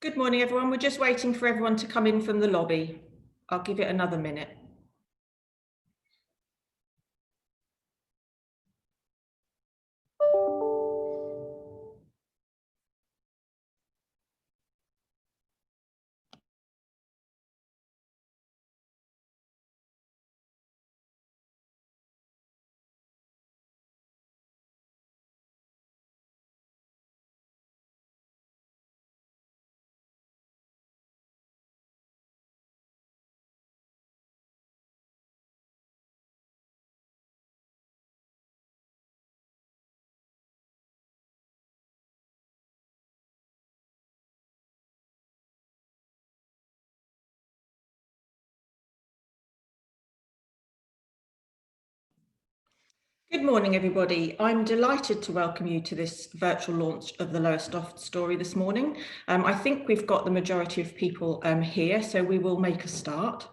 Good morning, everyone. We're just waiting for everyone to come in from the lobby. I'll give it another minute. Good morning, everybody. I'm delighted to welcome you to this virtual launch of the Lowestoft story this morning. I think we've got the majority of people here, so we will make a start.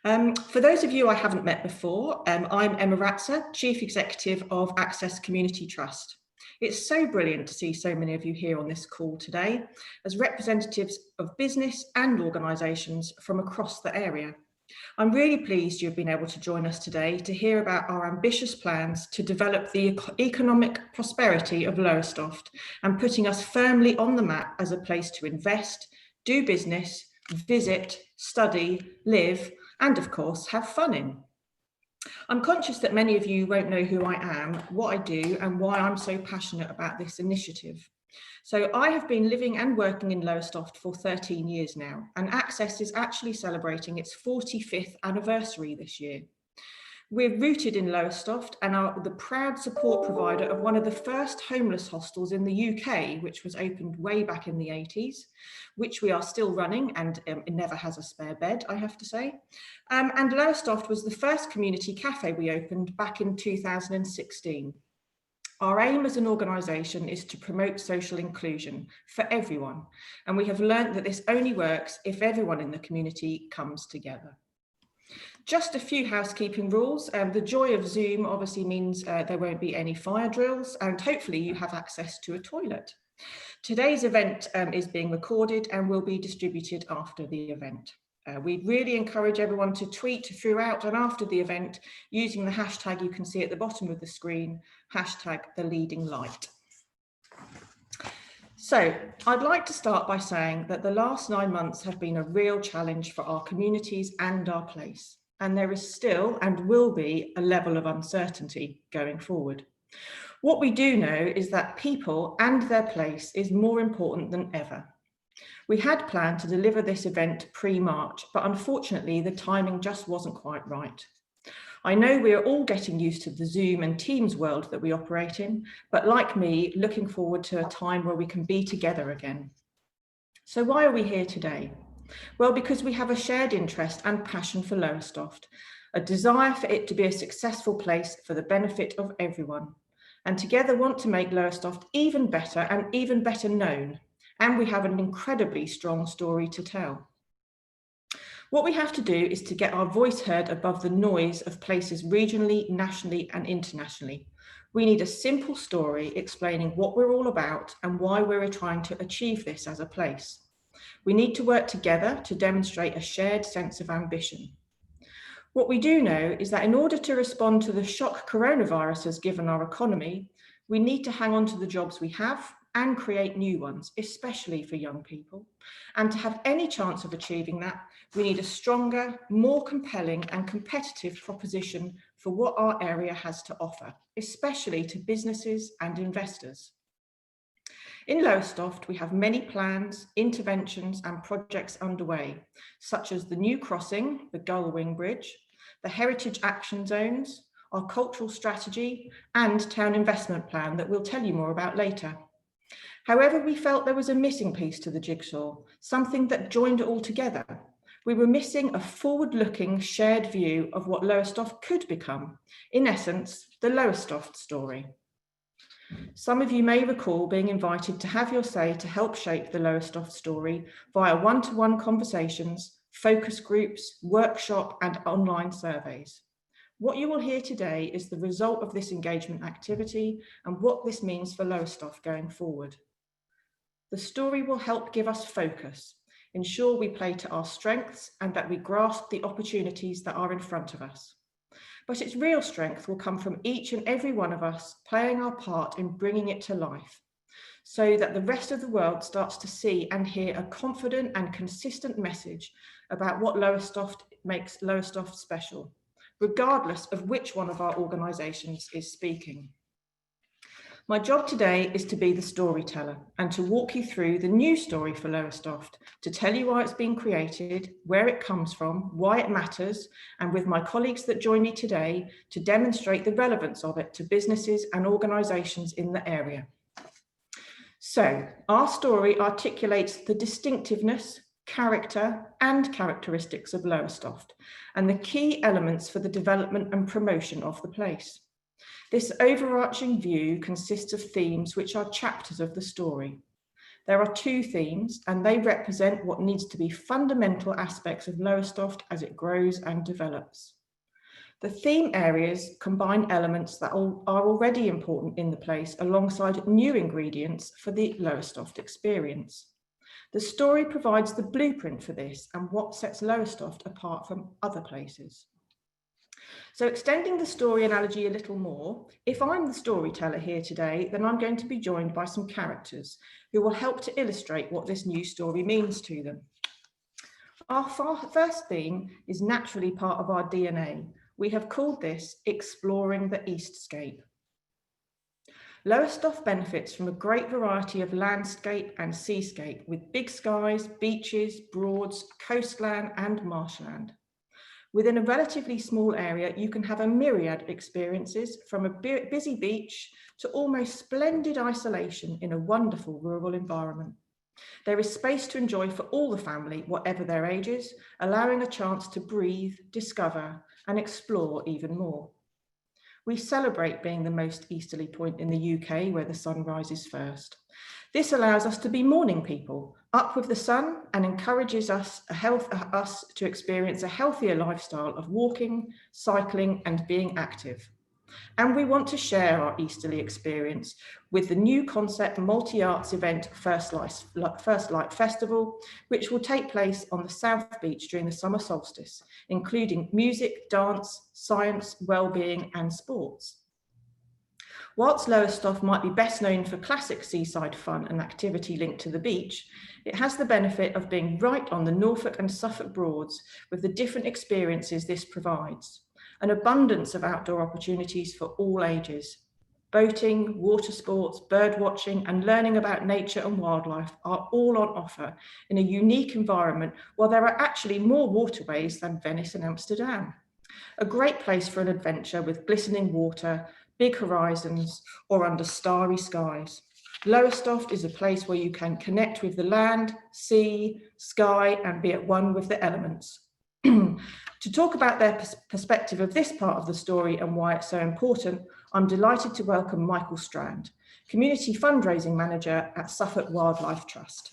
For those of you I haven't met before, I'm Emma Ratzer, Chief Executive of Access Community Trust. It's so brilliant to see so many of you here on this call today as representatives of business and organisations from across the area. I'm really pleased you've been able to join us today to hear about our ambitious plans to develop the economic prosperity of Lowestoft and putting us firmly on the map as a place to invest, do business, visit, study, live, and of course, have fun in. I'm conscious that many of you won't know who I am, what I do, and why I'm so passionate about this initiative. So I have been living and working in Lowestoft for 13 years now, and Access is actually celebrating its 45th anniversary this year. We're rooted in Lowestoft and are the proud support provider of one of the first homeless hostels in the UK, which was opened way back in the 80s, which we are still running, and it never has a spare bed, I have to say. And Lowestoft was the first community cafe we opened back in 2016. Our aim as an organisation is to promote social inclusion for everyone, and we have learnt that this only works if everyone in the community comes together. Just a few housekeeping rules. The joy of Zoom obviously means there won't be any fire drills, and hopefully you have access to a toilet. Today's event is being recorded and will be distributed after the event. We really encourage everyone to tweet throughout and after the event using the hashtag you can see at the bottom of the screen, #TheLeadingLight. So I'd like to start by saying that the last 9 months have been a real challenge for our communities and our place, and there is still and will be a level of uncertainty going forward. What we do know is that people and their place is more important than ever. We had planned to deliver this event pre-March, but unfortunately the timing just wasn't quite right. I know we are all getting used to the Zoom and Teams world that we operate in, but like me, looking forward to a time where we can be together again. So why are we here today? Well, because we have a shared interest and passion for Lowestoft, a desire for it to be a successful place for the benefit of everyone, and together want to make Lowestoft even better and even better known. And we have an incredibly strong story to tell. What we have to do is to get our voice heard above the noise of places regionally, nationally, and internationally. We need a simple story explaining what we're all about and why we're trying to achieve this as a place. We need to work together to demonstrate a shared sense of ambition. What we do know is that in order to respond to the shock coronavirus has given our economy, we need to hang on to the jobs we have and create new ones, especially for young people. And to have any chance of achieving that, we need a stronger, more compelling and competitive proposition for what our area has to offer, especially to businesses and investors. In Lowestoft, we have many plans, interventions and projects underway, such as the new crossing, the Gullwing Bridge, the Heritage Action Zones, our cultural strategy and town investment plan that we'll tell you more about later. However, we felt there was a missing piece to the jigsaw, something that joined it all together. We were missing a forward-looking shared view of what Lowestoft could become, in essence, the Lowestoft story. Some of you may recall being invited to have your say to help shape the Lowestoft story via one-to-one conversations, focus groups, workshop and online surveys. What you will hear today is the result of this engagement activity and what this means for Lowestoft going forward. The story will help give us focus, ensure we play to our strengths and that we grasp the opportunities that are in front of us. But its real strength will come from each and every one of us playing our part in bringing it to life, so that the rest of the world starts to see and hear a confident and consistent message about what Lowestoft makes Lowestoft special, regardless of which one of our organisations is speaking. My job today is to be the storyteller and to walk you through the new story for Lowestoft, to tell you why it's been created, where it comes from, why it matters, and with my colleagues that join me today, to demonstrate the relevance of it to businesses and organisations in the area. So, our story articulates the distinctiveness, character, and characteristics of Lowestoft, and the key elements for the development and promotion of the place. This overarching view consists of themes which are chapters of the story. There are 2 themes, and they represent what needs to be fundamental aspects of Lowestoft as it grows and develops. The theme areas combine elements that are already important in the place alongside new ingredients for the Lowestoft experience. The story provides the blueprint for this and what sets Lowestoft apart from other places. So extending the story analogy a little more, if I'm the storyteller here today, then I'm going to be joined by some characters who will help to illustrate what this new story means to them. Our first theme is naturally part of our DNA. We have called this Exploring the Eastscape. Lowestoft benefits from a great variety of landscape and seascape with big skies, beaches, broads, coastland and marshland. Within a relatively small area, you can have a myriad of experiences from a busy beach to almost splendid isolation in a wonderful rural environment. There is space to enjoy for all the family, whatever their ages, allowing a chance to breathe, discover, and explore even more. We celebrate being the most easterly point in the UK where the sun rises first. This allows us to be morning people, up with the sun, and encourages us to experience a healthier lifestyle of walking, cycling, and being active. And we want to share our easterly experience with the new concept multi-arts event First Light Festival, which will take place on the South Beach during the summer solstice, including music, dance, science, well-being, and sports. Whilst Lowestoft might be best known for classic seaside fun and activity linked to the beach, it has the benefit of being right on the Norfolk and Suffolk Broads with the different experiences this provides. An abundance of outdoor opportunities for all ages. Boating, water sports, bird watching, and learning about nature and wildlife are all on offer in a unique environment, while there are actually more waterways than Venice and Amsterdam. A great place for an adventure with glistening water, big horizons, or under starry skies. Lowestoft is a place where you can connect with the land, sea, sky, and be at one with the elements. To talk about their perspective of this part of the story and why it's so important, I'm delighted to welcome Michael Strand, Community Fundraising Manager at Suffolk Wildlife Trust.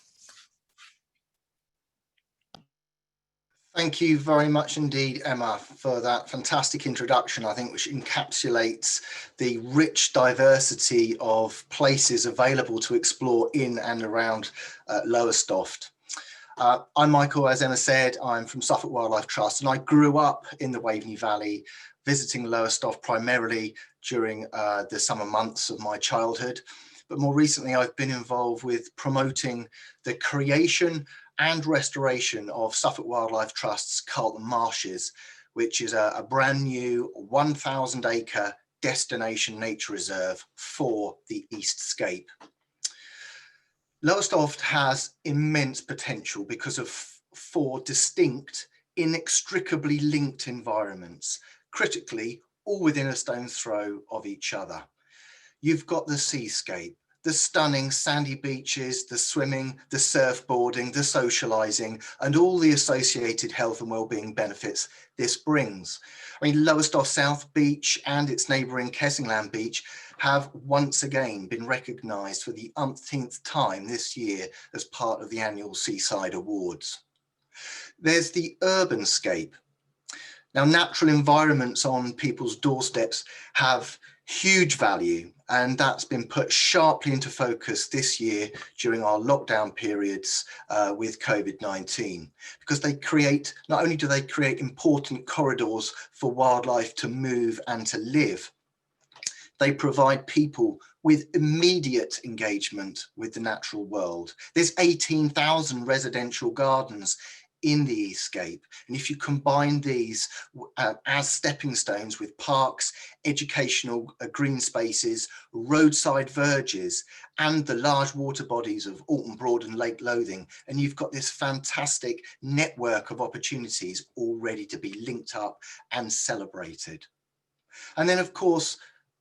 Thank you very much indeed, Emma, for that fantastic introduction, I think, which encapsulates the rich diversity of places available to explore in and around Lowestoft. I'm Michael, as Emma said. I'm from Suffolk Wildlife Trust, and I grew up in the Waveney Valley, visiting Lowestoft primarily during the summer months of my childhood. But more recently, I've been involved with promoting the creation and restoration of Suffolk Wildlife Trust's Carlton Marshes, which is a brand new 1,000 acre destination nature reserve for the Eastscape. Lowestoft has immense potential because of 4 distinct, inextricably linked environments. Critically, all within a stone's throw of each other. You've got the seascape, the stunning sandy beaches, the swimming, the surfboarding, the socialising, and all the associated health and well-being benefits this brings. I mean, Lowestoft South Beach and its neighbouring Kessingland Beach have once again been recognised for the umpteenth time this year as part of the annual Seaside Awards. There's the urban scape. Now, natural environments on people's doorsteps have huge value, and that's been put sharply into focus this year during our lockdown periods with COVID-19, because they create, not only do they create important corridors for wildlife to move and to live, they provide people with immediate engagement with the natural world. There's 18,000 residential gardens in the Eastscape. And if you combine these as stepping stones with parks, educational green spaces, roadside verges, and the large water bodies of Alton Broad and Lake Lothing, and you've got this fantastic network of opportunities all ready to be linked up and celebrated. And then, of course,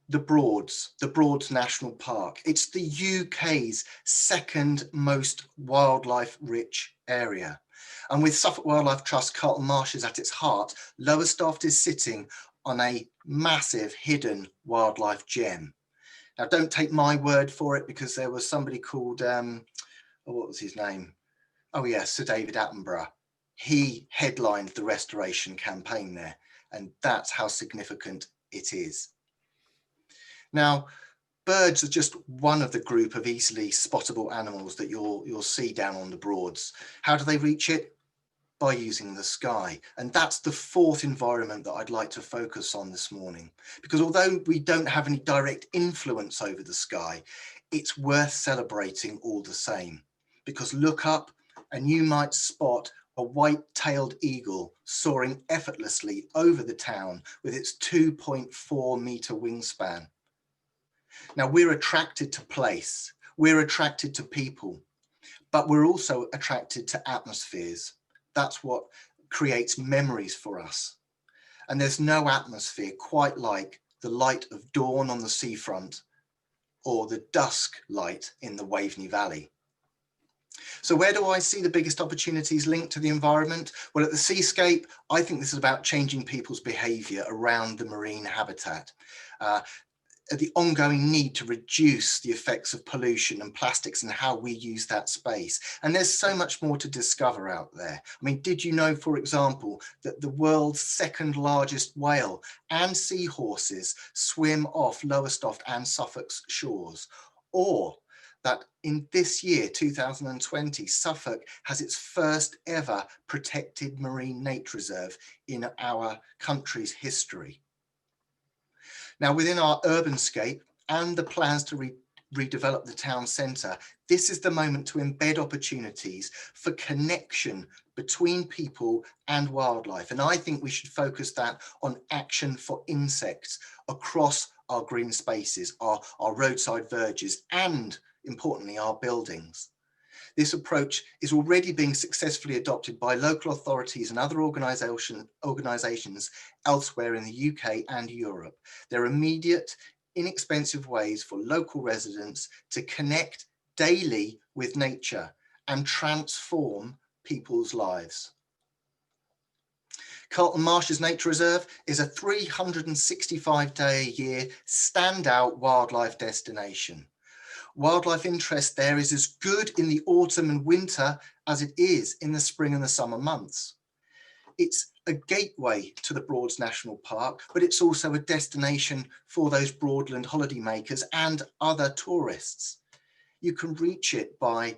the Broads National Park. It's the UK's second most wildlife rich area. And with Suffolk Wildlife Trust Carlton Marshes at its heart, Lowestoft is sitting on a massive hidden wildlife gem. Now, don't take my word for it, because there was somebody called, what was his name? Oh yes, Sir David Attenborough. He headlined the restoration campaign there, and that's how significant it is. Now, birds are just one of the group of easily spottable animals that you'll see down on the Broads. How do they reach it? By using the sky. And that's the fourth environment that I'd like to focus on this morning, because although we don't have any direct influence over the sky, it's worth celebrating all the same. Because look up and you might spot a white-tailed eagle soaring effortlessly over the town with its 2.4 meter wingspan. Now, we're attracted to place, we're attracted to people, but we're also attracted to atmospheres. That's what creates memories for us. And there's no atmosphere quite like the light of dawn on the seafront or the dusk light in the Waveney Valley. So where do I see the biggest opportunities linked to the environment? Well, at the seascape, I think this is about changing people's behaviour around the marine habitat. The ongoing need to reduce the effects of pollution and plastics and how we use that space. And there's so much more to discover out there. I mean, did you know, for example, that the world's second largest whale and seahorses swim off Lowestoft and Suffolk's shores? Or that in this year, 2020, Suffolk has its first ever protected marine nature reserve in our country's history. Now, within our urbanscape and the plans to redevelop the town centre, this is the moment to embed opportunities for connection between people and wildlife. And I think we should focus that on action for insects across our green spaces, our roadside verges, and importantly, our buildings. This approach is already being successfully adopted by local authorities and other organisations elsewhere in the UK and Europe. They're immediate, inexpensive ways for local residents to connect daily with nature and transform people's lives. Carlton Marshes Nature Reserve is a 365-day-a-year standout wildlife destination. Wildlife interest there is as good in the autumn and winter as it is in the spring and the summer months. It's a gateway to the Broads National Park, but it's also a destination for those Broadland holidaymakers and other tourists. You can reach it by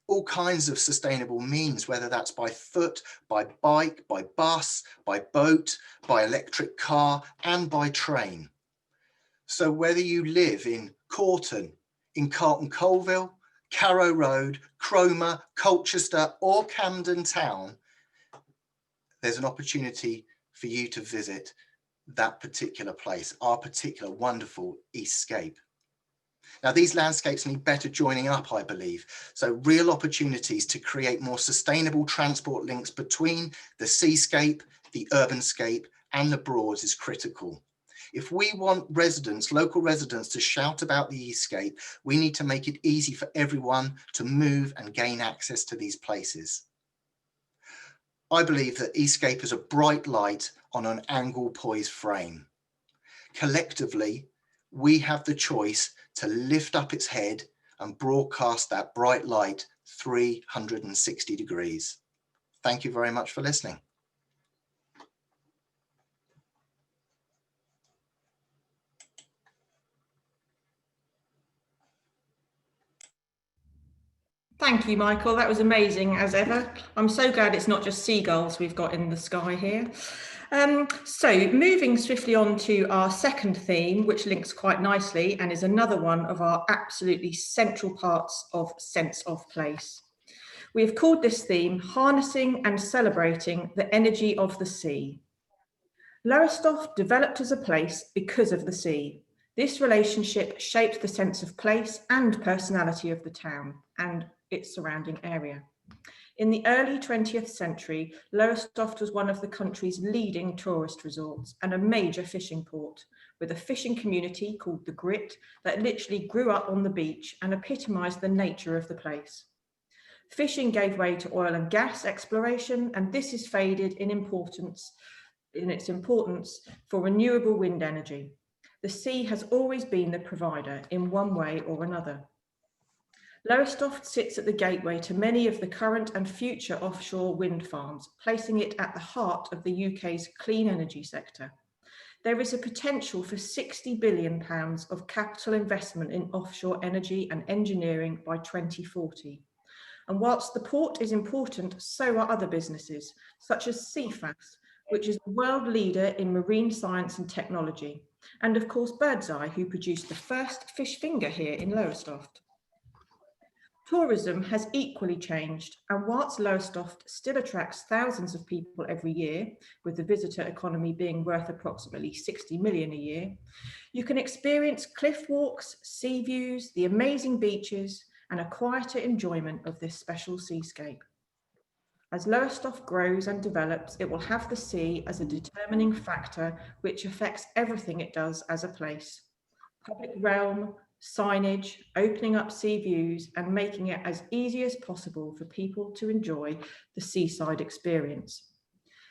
all kinds of sustainable means, whether that's by foot, by bike, by bus, by boat, by electric car, and by train. So whether you live in Corton, in Carlton Colville, Carrow Road, Cromer, Colchester, or Camden Town, there's an opportunity for you to visit that particular place, our particular wonderful Eastscape. Now, these landscapes need better joining up, I believe. So real opportunities to create more sustainable transport links between the seascape, the urbanscape, and the Broads is critical. If we want local residents to shout about the Eastscape, we need to make it easy for everyone to move and gain access to these places. I believe that Eastscape is a bright light on an angle poised frame. Collectively, we have the choice to lift up its head and broadcast that bright light 360 degrees. Thank you very much for listening. Thank you, Michael. That was amazing as ever. I'm so glad it's not just seagulls we've got in the sky here. So moving swiftly on to our second theme, which links quite nicely and is another one of our absolutely central parts of sense of place. We have called this theme Harnessing and Celebrating the Energy of the Sea. Lowestoft developed as a place because of the sea. This relationship shaped the sense of place and personality of the town and its surrounding area. In the early 20th century, Lowestoft was one of the country's leading tourist resorts and a major fishing port, with a fishing community called the Grit that literally grew up on the beach and epitomised the nature of the place. Fishing gave way to oil and gas exploration, and this has faded in its importance for renewable wind energy. The sea has always been the provider in one way or another. Lowestoft sits at the gateway to many of the current and future offshore wind farms, placing it at the heart of the UK's clean energy sector. There is a potential for £60 billion of capital investment in offshore energy and engineering by 2040. And whilst the port is important, so are other businesses, such as CFAS, which is the world leader in marine science and technology, and of course Birdseye, who produced the first fish finger here in Lowestoft. Tourism has equally changed, and whilst Lowestoft still attracts thousands of people every year, with the visitor economy being worth approximately 60 million a year, you can experience cliff walks, sea views, the amazing beaches, and a quieter enjoyment of this special seascape. As Lowestoft grows and develops, it will have the sea as a determining factor which affects everything it does as a place. Public realm, signage, opening up sea views, and making it as easy as possible for people to enjoy the seaside experience.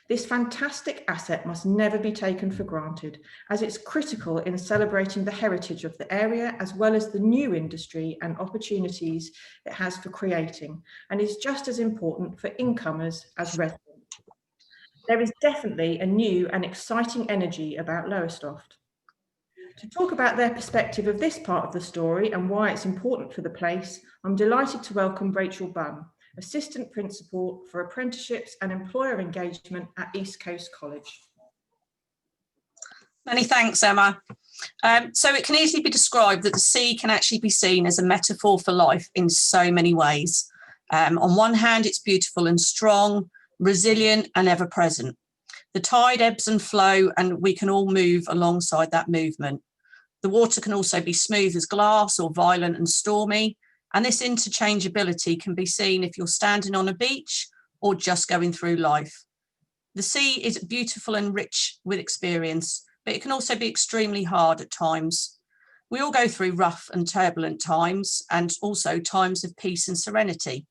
This fantastic asset must never be taken for granted, as it's critical in celebrating the heritage of the area, as well as the new industry and opportunities it has for creating, and is just as important for incomers as residents. There is definitely a new and exciting energy about Lowestoft. To talk about their perspective of this part of the story and why it's important for the place, I'm delighted to welcome Rachel Bunn, Assistant Principal for Apprenticeships and Employer Engagement at East Coast College. Many thanks, Emma. So it can easily be described that the sea can actually be seen as a metaphor for life in so many ways. On one hand, it's beautiful and strong, resilient and ever present. The tide ebbs and flow, and we can all move alongside that movement. The water can also be smooth as glass or violent and stormy, and this interchangeability can be seen if you're standing on a beach or just going through life. The sea is beautiful and rich with experience, but it can also be extremely hard at times. We all go through rough and turbulent times, and also times of peace and serenity.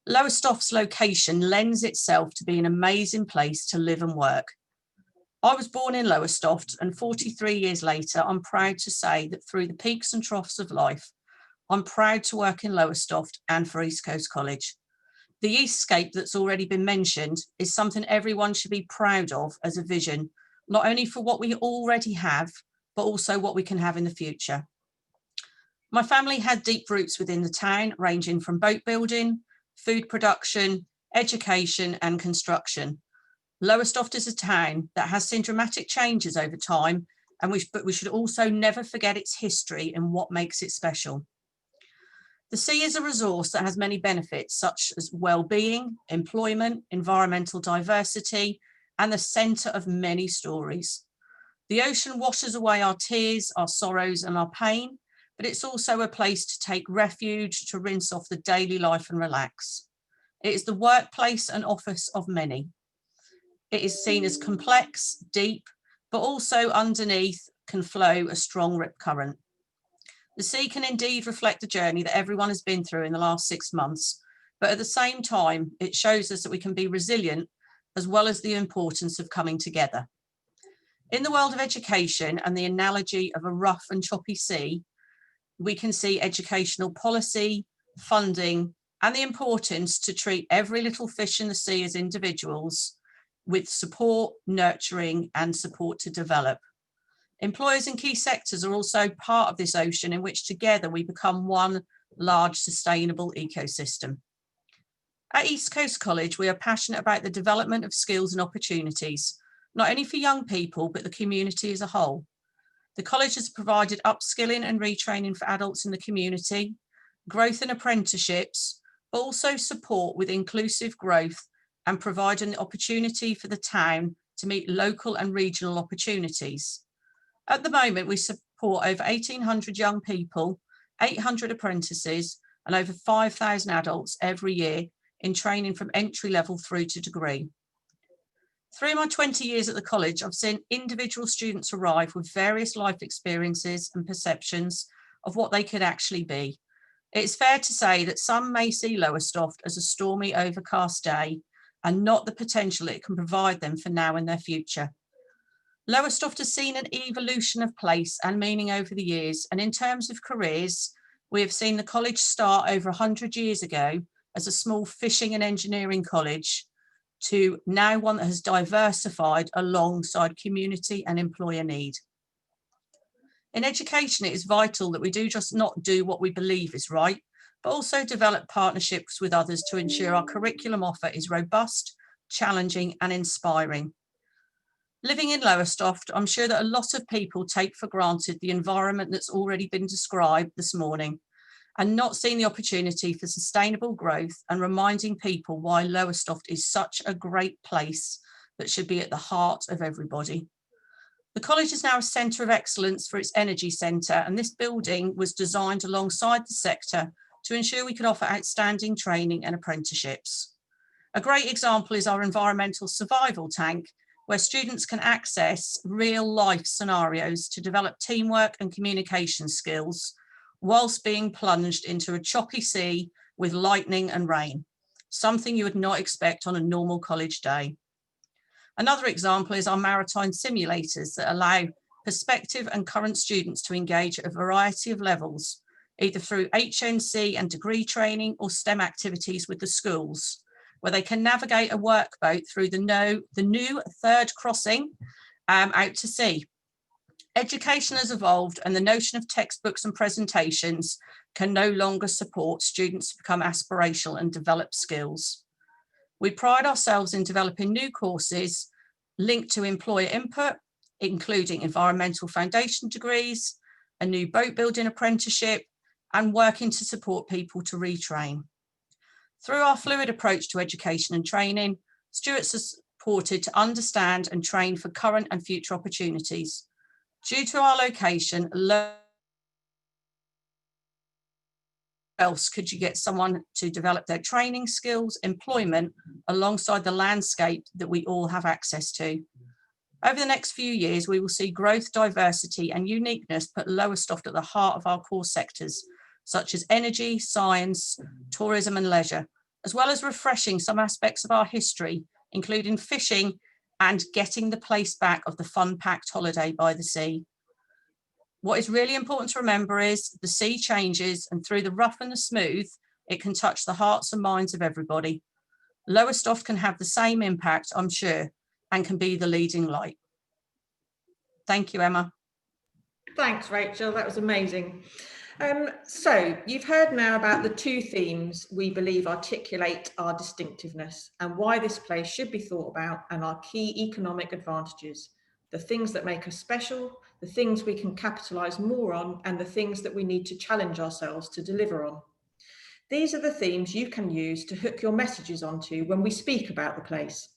Lowestoft's location lends itself to be an amazing place to live and work. I was born in Lowestoft, and 43 years later, I'm proud to say that through the peaks and troughs of life, I'm proud to work in Lowestoft and for East Coast College. The Eastscape that's already been mentioned is something everyone should be proud of as a vision, not only for what we already have, but also what we can have in the future. My family had deep roots within the town, ranging from boat building, food production, education and construction. Lowestoft is a town that has seen dramatic changes over time, but we should also never forget its history and what makes it special. The sea is a resource that has many benefits, such as well-being, employment, environmental diversity, and the centre of many stories. The ocean washes away our tears, our sorrows and our pain, but it's also a place to take refuge, to rinse off the daily life and relax. It is the workplace and office of many. It is seen as complex, deep, but also underneath can flow a strong rip current. The sea can indeed reflect the journey that everyone has been through in the last 6 months, but at the same time, it shows us that we can be resilient as well as the importance of coming together. In the world of education and the analogy of a rough and choppy sea, we can see educational policy, funding, and the importance to treat every little fish in the sea as individuals with support, nurturing, and support to develop. Employers in key sectors are also part of this ocean in which together we become one large sustainable ecosystem. At East Coast College, we are passionate about the development of skills and opportunities, not only for young people, but the community as a whole. The college has provided upskilling and retraining for adults in the community, growth in apprenticeships, but also support with inclusive growth and providing the opportunity for the town to meet local and regional opportunities. At the moment, we support over 1,800 young people, 800 apprentices, and over 5,000 adults every year in training from entry level through to degree. Through my 20 years at the college, I've seen individual students arrive with various life experiences and perceptions of what they could actually be. It's fair to say that some may see Lowestoft as a stormy, overcast day and not the potential it can provide them for now and their future. Lowestoft has seen an evolution of place and meaning over the years, and in terms of careers, we have seen the college start over 100 years ago as a small fishing and engineering college to now one that has diversified alongside community and employer need. In education, it is vital that we do just not do what we believe is right, but also develop partnerships with others to ensure our curriculum offer is robust, challenging, and inspiring. Living in Lowestoft, I'm sure that a lot of people take for granted the environment that's already been described this morning and not seeing the opportunity for sustainable growth and reminding people why Lowestoft is such a great place that should be at the heart of everybody. The college is now a centre of excellence for its energy centre, and this building was designed alongside the sector to ensure we could offer outstanding training and apprenticeships. A great example is our environmental survival tank, where students can access real life scenarios to develop teamwork and communication skills whilst being plunged into a choppy sea with lightning and rain, something you would not expect on a normal college day. Another example is our maritime simulators that allow prospective and current students to engage at a variety of levels, either through HNC and degree training or STEM activities with the schools, where they can navigate a workboat through the new third crossing out to sea. Education has evolved, and the notion of textbooks and presentations can no longer support students to become aspirational and develop skills. We pride ourselves in developing new courses linked to employer input, including environmental foundation degrees, a new boat building apprenticeship, and working to support people to retrain. Through our fluid approach to education and training, Stewart's are supported to understand and train for current and future opportunities. Due to our location, else could you get someone to develop their training skills, employment, alongside the landscape that we all have access to? Over the next few years, we will see growth, diversity, and uniqueness put Lowestoft at the heart of our core sectors, such as energy, science, tourism, and leisure, as well as refreshing some aspects of our history, including fishing and getting the place back of the fun-packed holiday by the sea. What is really important to remember is the sea changes, and through the rough and the smooth, it can touch the hearts and minds of everybody. Lowestoft can have the same impact, I'm sure, and can be the leading light. Thank you, Emma. Thanks, Rachel. That was amazing. So you've heard now about the two themes we believe articulate our distinctiveness and why this place should be thought about, and our key economic advantages, the things that make us special, the things we can capitalise more on, and the things that we need to challenge ourselves to deliver on. These are the themes you can use to hook your messages onto when we speak about the place,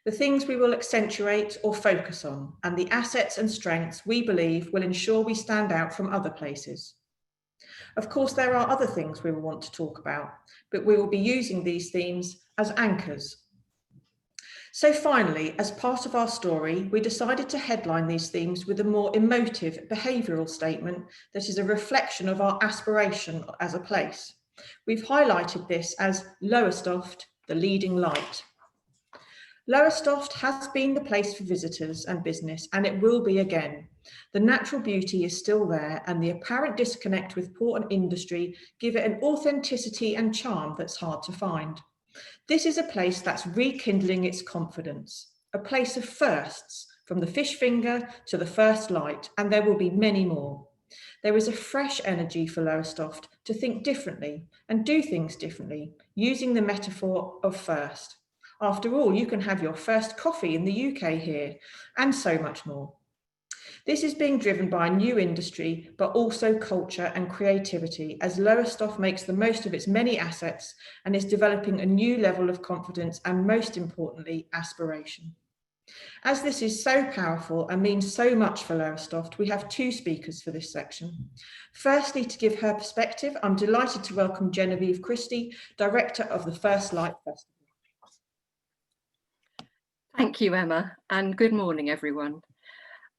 the things we will accentuate or focus on, and the assets and strengths we believe will ensure we stand out from other places. Of course, there are other things we will want to talk about, but we will be using these themes as anchors. So finally, as part of our story, we decided to headline these themes with a more emotive behavioural statement that is a reflection of our aspiration as a place. We've highlighted this as Lowestoft, the leading light. Lowestoft has been the place for visitors and business, and it will be again. The natural beauty is still there, and the apparent disconnect with port and industry give it an authenticity and charm that's hard to find. This is a place that's rekindling its confidence, a place of firsts, from the fish finger to the first light, and there will be many more. There is a fresh energy for Lowestoft to think differently and do things differently, using the metaphor of first. After all, you can have your first coffee in the UK here, and so much more. This is being driven by a new industry, but also culture and creativity, as Lowestoft makes the most of its many assets and is developing a new level of confidence and, most importantly, aspiration. As this is so powerful and means so much for Lowestoft, we have two speakers for this section. Firstly, to give her perspective, I'm delighted to welcome Genevieve Christie, Director of the First Light Festival. Thank you, Emma, and good morning, everyone.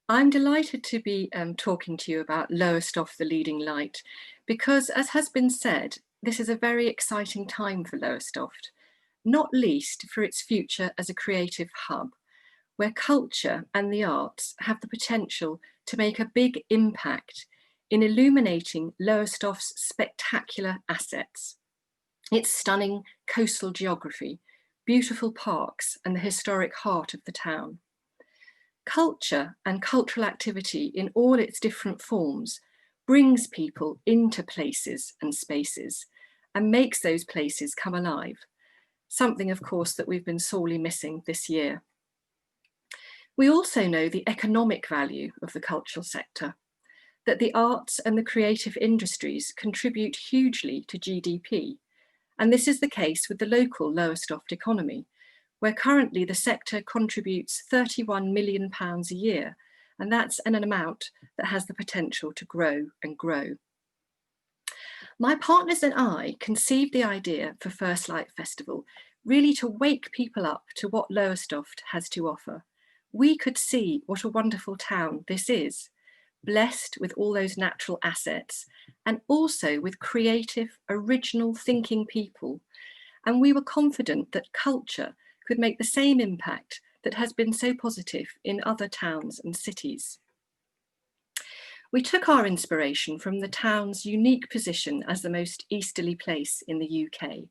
I'm delighted to be talking to you about Lowestoft, the leading light, because, as has been said, this is a very exciting time for Lowestoft, not least for its future as a creative hub, where culture and the arts have the potential to make a big impact in illuminating Lowestoft's spectacular assets, its stunning coastal geography, beautiful parks, and the historic heart of the town. Culture and cultural activity in all its different forms brings people into places and spaces and makes those places come alive, something, of course, that we've been sorely missing this year. We also know the economic value of the cultural sector, that the arts and the creative industries contribute hugely to GDP. And this is the case with the local Lowestoft economy, where currently the sector contributes £31 million a year, and that's an amount that has the potential to grow and grow. My partners and I conceived the idea for First Light Festival really to wake people up to what Lowestoft has to offer. We could see what a wonderful town this is, blessed with all those natural assets, and also with creative, original thinking people. And we were confident that culture could make the same impact that has been so positive in other towns and cities. We took our inspiration from the town's unique position as the most easterly place in the UK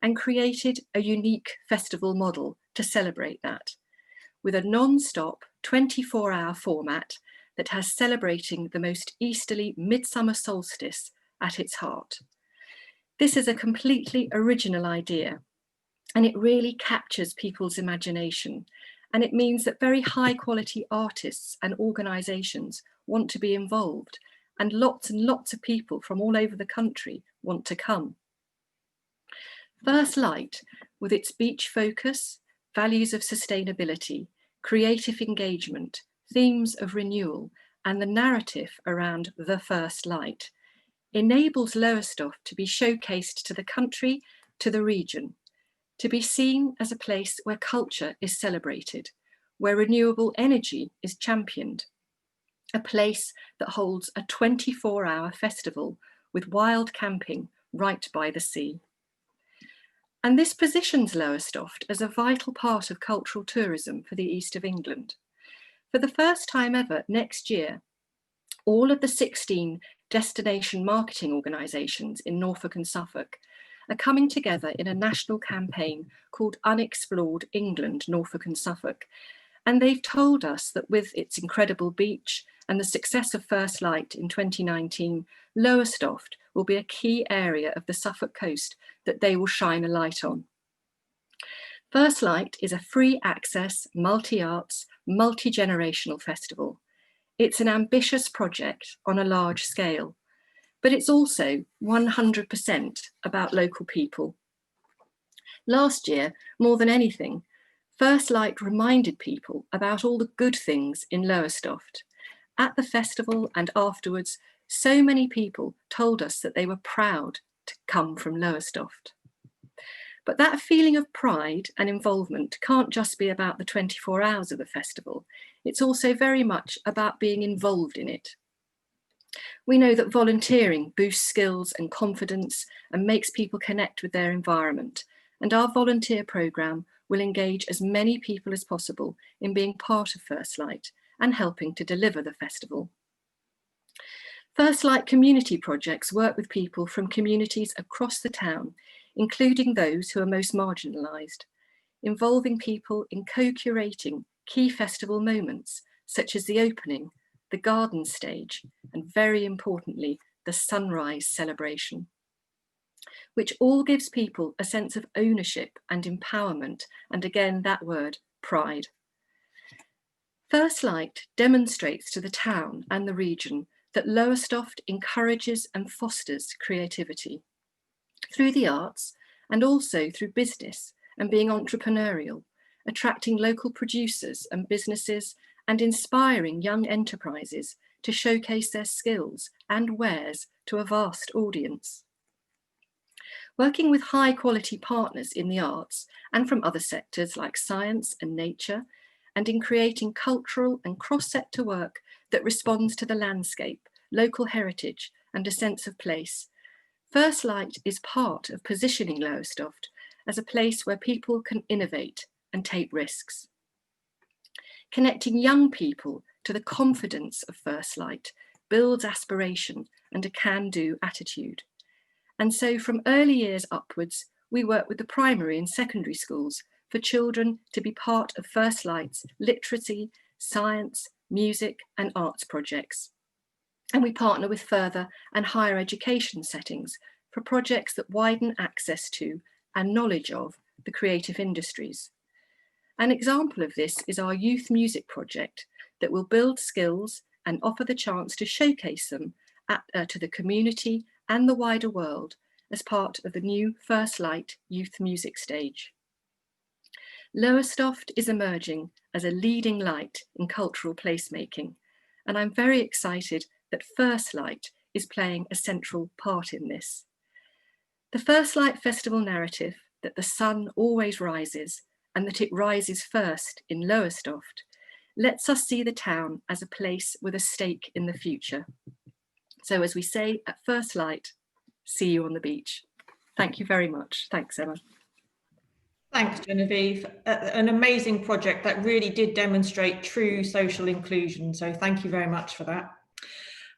and created a unique festival model to celebrate that, with a non-stop 24-hour format that has celebrating the most easterly midsummer solstice at its heart. This is a completely original idea, and it really captures people's imagination. And it means that very high quality artists and organisations want to be involved, and lots of people from all over the country want to come. First Light, with its beach focus, values of sustainability, creative engagement, themes of renewal, and the narrative around the First Light, enables Lowestoft to be showcased to the country, to the region, to be seen as a place where culture is celebrated, where renewable energy is championed, a place that holds a 24-hour festival with wild camping right by the sea. And this positions Lowestoft as a vital part of cultural tourism for the east of England. For the first time ever, next year, all of the 16 destination marketing organisations in Norfolk and Suffolk are coming together in a national campaign called Unexplored England, Norfolk and Suffolk. And they've told us that with its incredible beach and the success of First Light in 2019, Lowestoft will be a key area of the Suffolk coast that they will shine a light on. First Light is a free access, multi-arts, multi-generational festival. It's an ambitious project on a large scale, but it's also 100% about local people. Last year, more than anything, First Light reminded people about all the good things in Lowestoft. At the festival and afterwards, so many people told us that they were proud to come from Lowestoft. But that feeling of pride and involvement can't just be about the 24 hours of the festival. It's also very much about being involved in it. We know that volunteering boosts skills and confidence and makes people connect with their environment. And our volunteer programme will engage as many people as possible in being part of First Light and helping to deliver the festival. First Light community projects work with people from communities across the town, including those who are most marginalised, involving people in co-curating key festival moments, such as the opening, the garden stage, and very importantly, the sunrise celebration, which all gives people a sense of ownership and empowerment, and again, that word, pride. First Light demonstrates to the town and the region that Lowestoft encourages and fosters creativity through the arts and also through business and being entrepreneurial, attracting local producers and businesses and inspiring young enterprises to showcase their skills and wares to a vast audience. Working with high quality partners in the arts and from other sectors like science and nature, and in creating cultural and cross-sector work that responds to the landscape, local heritage and a sense of place, First Light is part of positioning Lowestoft as a place where people can innovate and take risks. Connecting young people to the confidence of First Light builds aspiration and a can-do attitude. And so from early years upwards, we work with the primary and secondary schools for children to be part of First Light's literacy, science, music and arts projects. And we partner with further and higher education settings for projects that widen access to and knowledge of the creative industries. An example of this is our youth music project that will build skills and offer the chance to showcase them to the community and the wider world as part of the new First Light youth music stage. Lowestoft is emerging as a leading light in cultural placemaking, and I'm very excited that First Light is playing a central part in this. The First Light Festival narrative that the sun always rises and that it rises first in Lowestoft lets us see the town as a place with a stake in the future. So as we say at First Light, see you on the beach. Thank you very much. Thanks, Emma. Thanks, Genevieve. An amazing project that really did demonstrate true social inclusion. So thank you very much for that.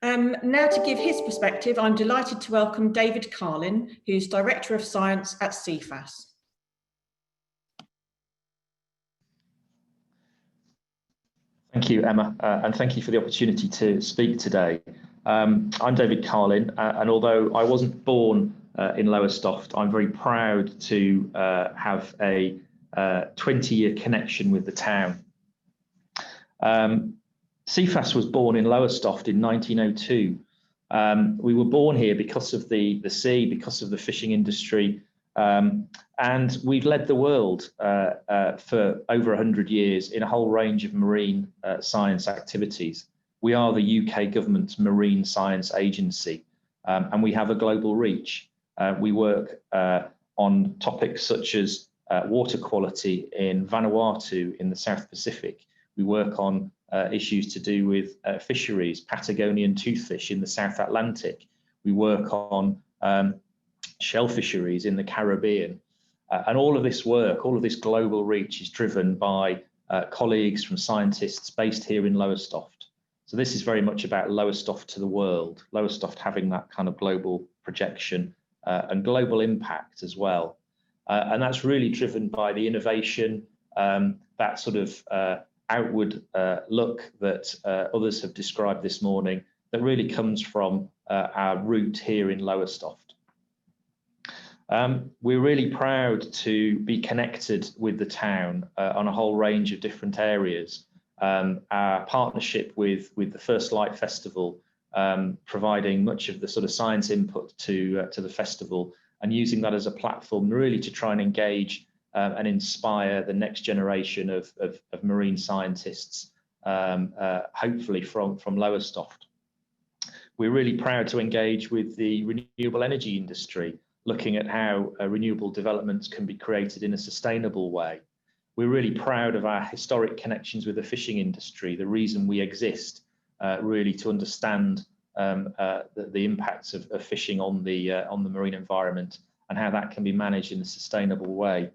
Now to give his perspective, I'm delighted to welcome David Carlin, who's Director of Science at CFAS. Thank you, Emma, and thank you for the opportunity to speak today. I'm David Carlin, and although I wasn't born in Lowestoft, I'm very proud to have a 20-year connection with the town. CFAS was born in Lowestoft in 1902. We were born here because of the sea, because of the fishing industry, and we've led the world for over 100 years in a whole range of marine science activities. We are the UK government's marine science agency, and we have a global reach. We work on topics such as water quality in Vanuatu in the South Pacific. We work on issues to do with fisheries, Patagonian toothfish in the South Atlantic. We work on shell fisheries in the Caribbean. And all of this work, all of this global reach is driven by colleagues from scientists based here in Lowestoft. So this is very much about Lowestoft to the world, Lowestoft having that kind of global projection and global impact as well. And that's really driven by the innovation, that sort of outward look that others have described this morning, that really comes from our root here in Lowestoft. We're really proud to be connected with the town on a whole range of different areas. Our partnership with the First Light Festival, providing much of the sort of science input to the festival and using that as a platform really to try and engage and inspire the next generation of marine scientists, hopefully from Lowestoft. We're really proud to engage with the renewable energy industry. looking at how renewable developments can be created in a sustainable way. We're really proud of our historic connections with the fishing industry, the reason we exist, really to understand the impacts of fishing on the marine environment and how that can be managed in a sustainable way.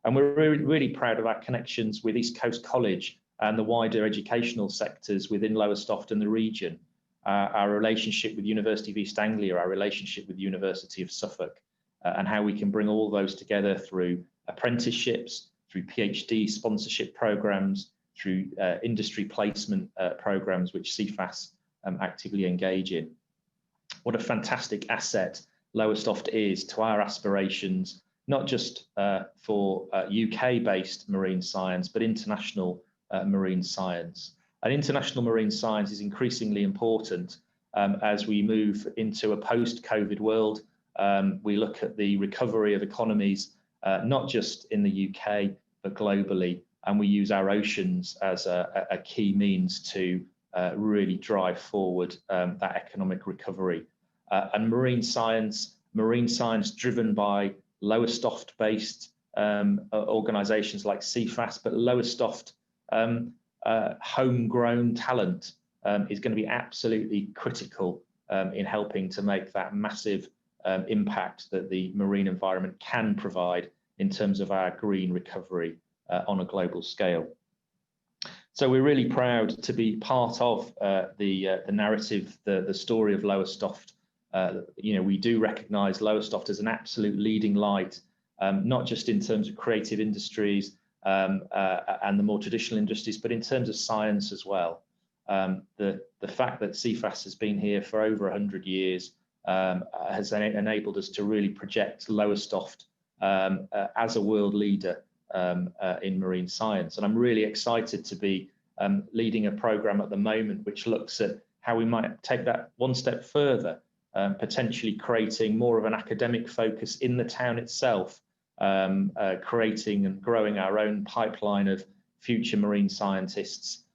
And we're really proud of our connections with East Coast College and the wider educational sectors within Lowestoft and the region. Our relationship with University of East Anglia, our relationship with the University of Suffolk, and how we can bring all those together through apprenticeships, through PhD sponsorship programs, through industry placement programs, which CFAS actively engage in. What a fantastic asset Lowestoft is to our aspirations, not just for UK-based marine science, but international marine science. And international marine science is increasingly important as we move into a post-COVID world. We look at the recovery of economies, not just in the UK, but globally, and we use our oceans as a key means to really drive forward that economic recovery. And marine science driven by Lowestoft-based organisations like CFAS, but Lowestoft homegrown talent is going to be absolutely critical in helping to make that massive impact that the marine environment can provide in terms of our green recovery on a global scale. So we're really proud to be part of the narrative, the story of Lowestoft. You know, we do recognise Lowestoft as an absolute leading light, not just in terms of creative industries and the more traditional industries, but in terms of science as well. The fact that CFAS has been here for over 100 years has enabled us to really project Lowestoft as a world leader in marine science. And I'm really excited to be leading a programme at the moment which looks at how we might take that one step further, potentially creating more of an academic focus in the town itself, creating and growing our own pipeline of future marine scientists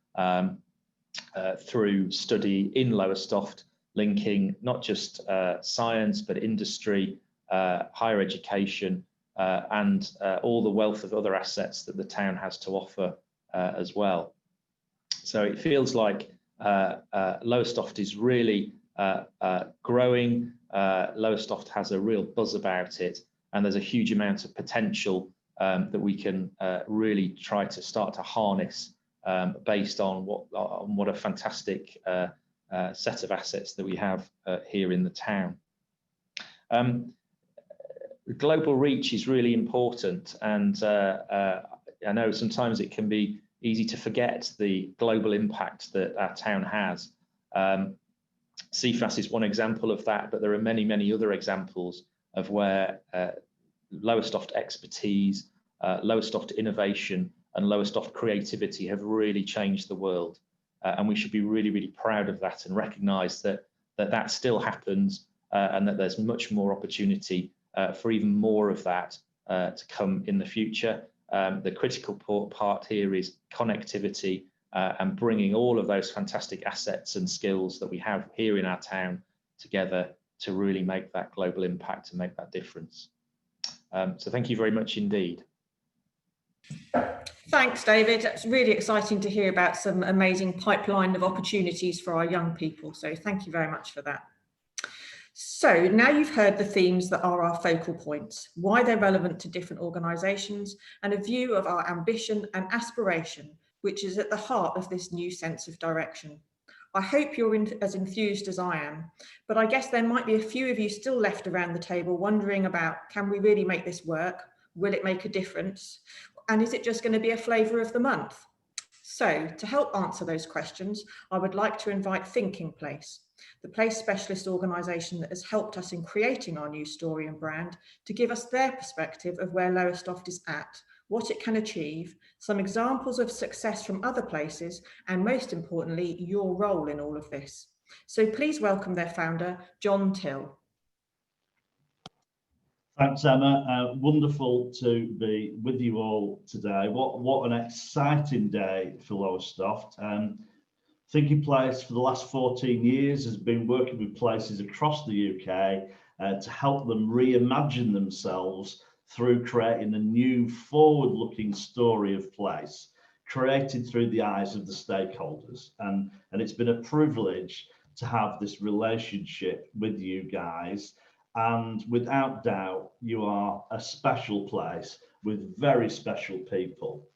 through study in Lowestoft, linking not just science, but industry, higher education, and all the wealth of other assets that the town has to offer as well. So it feels like Lowestoft is really growing. Lowestoft has a real buzz about it, and there's a huge amount of potential that we can really try to start to harness based on what a fantastic set of assets that we have here in the town. Global reach is really important, and I know sometimes it can be easy to forget the global impact that our town has. CFAS is one example of that, but there are many, many other examples of where Lowestoft expertise, Lowestoft innovation, and Lowestoft creativity have really changed the world. And we should be really, really proud of that and recognise that still happens and that there's much more opportunity for even more of that to come in the future. The critical part here is connectivity and bringing all of those fantastic assets and skills that we have here in our town together to really make that global impact and make that difference. So thank you very much indeed. Thanks, David. It's really exciting to hear about some amazing pipeline of opportunities for our young people. So thank you very much for that. So now you've heard the themes that are our focal points, why they're relevant to different organisations, and a view of our ambition and aspiration, which is at the heart of this new sense of direction. I hope you're as enthused as I am, but I guess there might be a few of you still left around the table wondering about, can we really make this work? Will it make a difference? And is it just going to be a flavour of the month? So to help answer those questions, I would like to invite Thinking Place, the place specialist organisation that has helped us in creating our new story and brand, to give us their perspective of where Lowestoft is at, what it can achieve, some examples of success from other places, and most importantly, your role in all of this. So please welcome their founder, John Till. Thanks, Emma. Wonderful to be with you all today. What an exciting day for Lowestoft. Thinking Place for the last 14 years has been working with places across the UK to help them reimagine themselves through creating a new forward-looking story of place, created through the eyes of the stakeholders. And it's been a privilege to have this relationship with you guys. And without doubt, you are a special place with very special people.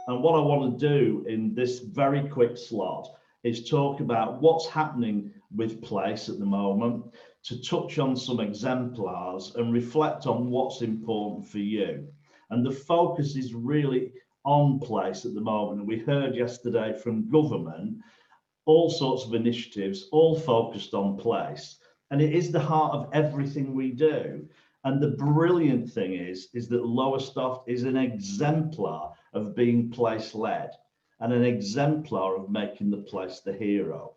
And what I want to do in this very quick slot is talk about what's happening with place at the moment, to touch on some exemplars and reflect on what's important for you. And the focus is really on place at the moment. And we heard yesterday from government all sorts of initiatives, all focused on place. And it is the heart of everything we do. And the brilliant thing is that Lowestoft is an exemplar of being place-led and an exemplar of making the place the hero.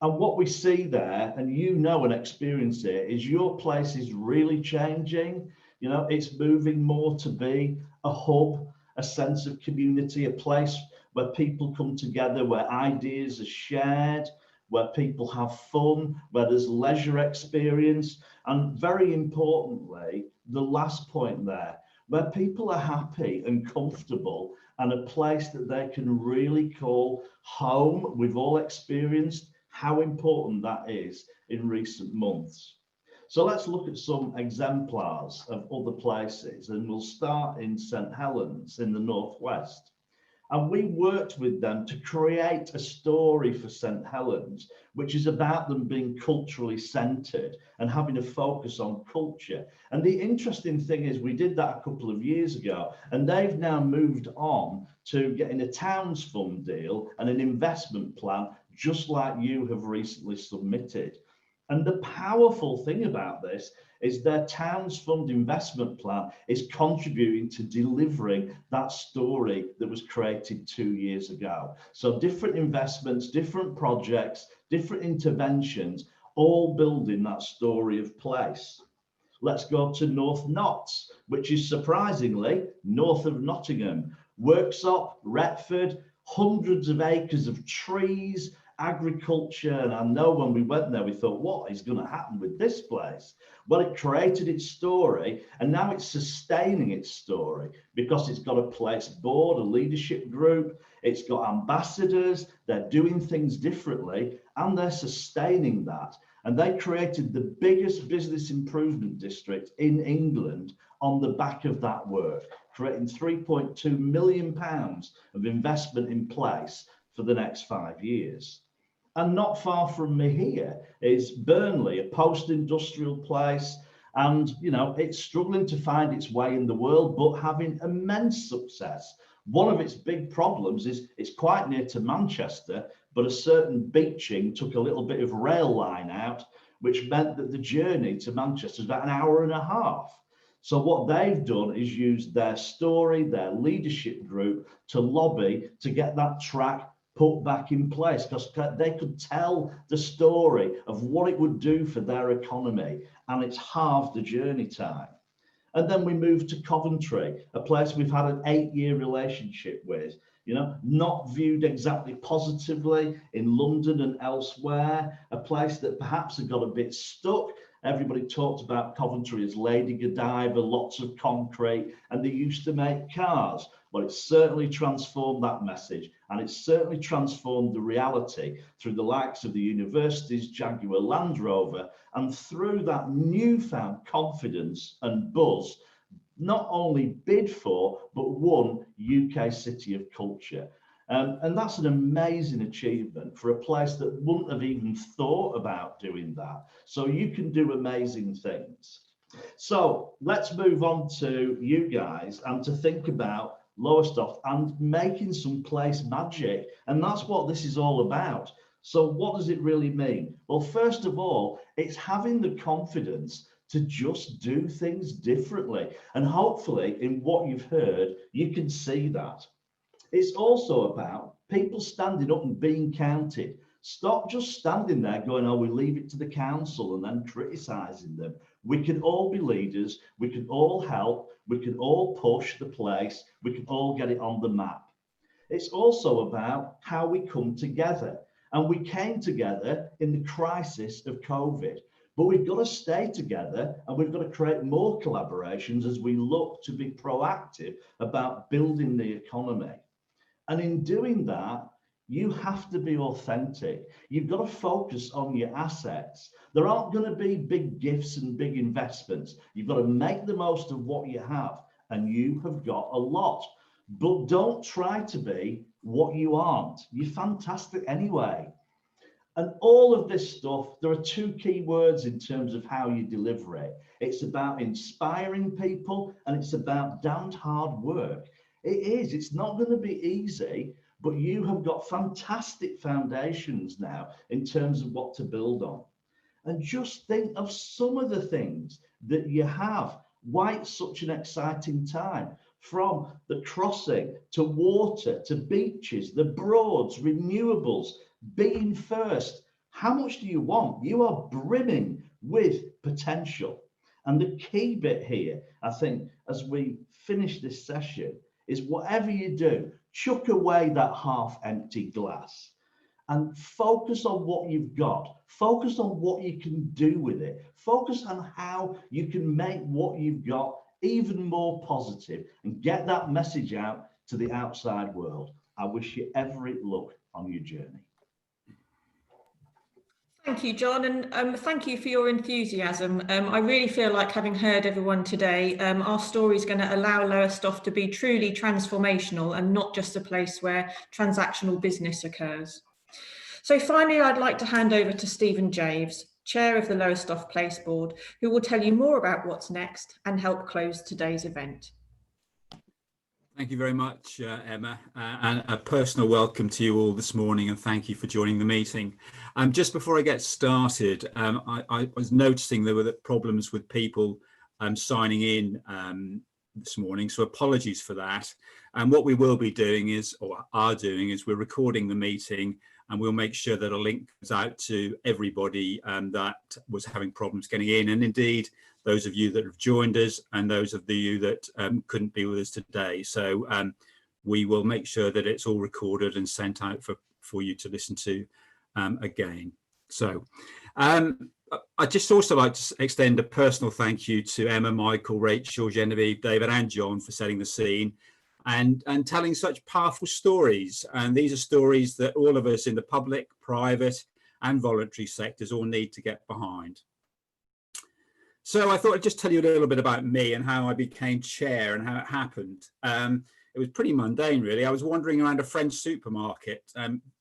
And what we see there, and you know and experience it, is your place is really changing. You know, it's moving more to be a hub, a sense of community, a place where people come together, where ideas are shared, where people have fun, where there's leisure experience, and very importantly, the last point there, where people are happy and comfortable and a place that they can really call home. We've all experienced how important that is in recent months. So let's look at some exemplars of other places, and we'll start in St Helens in the Northwest. And we worked with them to create a story for St Helens, which is about them being culturally centred and having a focus on culture. And the interesting thing is we did that a couple of years ago, and they've now moved on to getting a Towns Fund deal and an investment plan, just like you have recently submitted. And the powerful thing about this is their Towns Fund investment plan is contributing to delivering that story that was created 2 years ago. So different investments, different projects, different interventions, all building that story of place. Let's go to North Notts, which is surprisingly north of Nottingham. Worksop, Retford, hundreds of acres of trees, agriculture. And I know when we went there, we thought, what is going to happen with this place? Well, it created its story, and now it's sustaining its story because it's got a place board, a leadership group, it's got ambassadors, they're doing things differently, and they're sustaining that. And they created the biggest business improvement district in England on the back of that work, creating £3.2 million of investment in place for the next 5 years. And not far from me here is Burnley, a post-industrial place. And, you know, it's struggling to find its way in the world, but having immense success. One of its big problems is it's quite near to Manchester, but a certain beaching took a little bit of rail line out, which meant that the journey to Manchester is about an hour and a half. So what they've done is use their story, their leadership group to lobby to get that track put back in place, because they could tell the story of what it would do for their economy, and it's halved the journey time. And then we moved to Coventry, a place we've had an 8-year relationship with, you know, not viewed exactly positively in London and elsewhere, a place that perhaps had got a bit stuck. Everybody talked about Coventry as Lady Godiva, lots of concrete, and they used to make cars. Well, it's certainly transformed that message, and it's certainly transformed the reality through the likes of the universities, Jaguar Land Rover, and through that newfound confidence and buzz, not only bid for, but won UK City of Culture. And that's an amazing achievement for a place that wouldn't have even thought about doing that. So you can do amazing things. So let's move on to you guys and to think about Lowestoft and making some place magic. And that's what this is all about. So what does it really mean? Well, first of all, it's having the confidence to just do things differently. And hopefully in what you've heard, you can see that. It's also about people standing up and being counted. Stop just standing there going, oh, we leave it to the council, and then criticising them. We can all be leaders. We can all help. We can all push the place. We can all get it on the map. It's also about how we come together. And we came together in the crisis of COVID. But we've got to stay together, and we've got to create more collaborations as we look to be proactive about building the economy. And in doing that, you have to be authentic. You've got to focus on your assets. There aren't going to be big gifts and big investments. You've got to make the most of what you have, and you have got a lot. But don't try to be what you aren't. You're fantastic anyway. And all of this stuff, there are two key words in terms of how you deliver it. It's about inspiring people, and it's about damned hard work. It is, it's not going to be easy, but you have got fantastic foundations now in terms of what to build on. And just think of some of the things that you have. Why it's such an exciting time, from the crossing to water to beaches, the Broads, renewables, being first. How much do you want? You are brimming with potential. And the key bit here, I think, as we finish this session, is whatever you do, chuck away that half empty glass and focus on what you've got. Focus on what you can do with it. Focus on how you can make what you've got even more positive and get that message out to the outside world. I wish you every luck on your journey. Thank you, John, and thank you for your enthusiasm. I really feel like, having heard everyone today, our story is going to allow Lowestoft to be truly transformational and not just a place where transactional business occurs. So finally, I'd like to hand over to Stephen Javes, Chair of the Lowestoft Place Board, who will tell you more about what's next and help close today's event. Thank you very much, Emma, and a personal welcome to you all this morning, and thank you for joining the meeting. Just before I get started, I was noticing there were problems with people signing in this morning, so apologies for that. And what we will be doing is, or are doing, is we're recording the meeting, and we'll make sure that a link goes out to everybody that was having problems getting in, and indeed those of you that have joined us and those of you that couldn't be with us today. So we will make sure that it's all recorded and sent out for you to listen to again. So I'd just also like to extend a personal thank you to Emma, Michael, Rachel, Genevieve, David and John for setting the scene and telling such powerful stories. And these are stories that all of us in the public, private and voluntary sectors all need to get behind. So I thought I'd just tell you a little bit about me and how I became chair and how it happened. It was pretty mundane, really. I was wandering around a French supermarket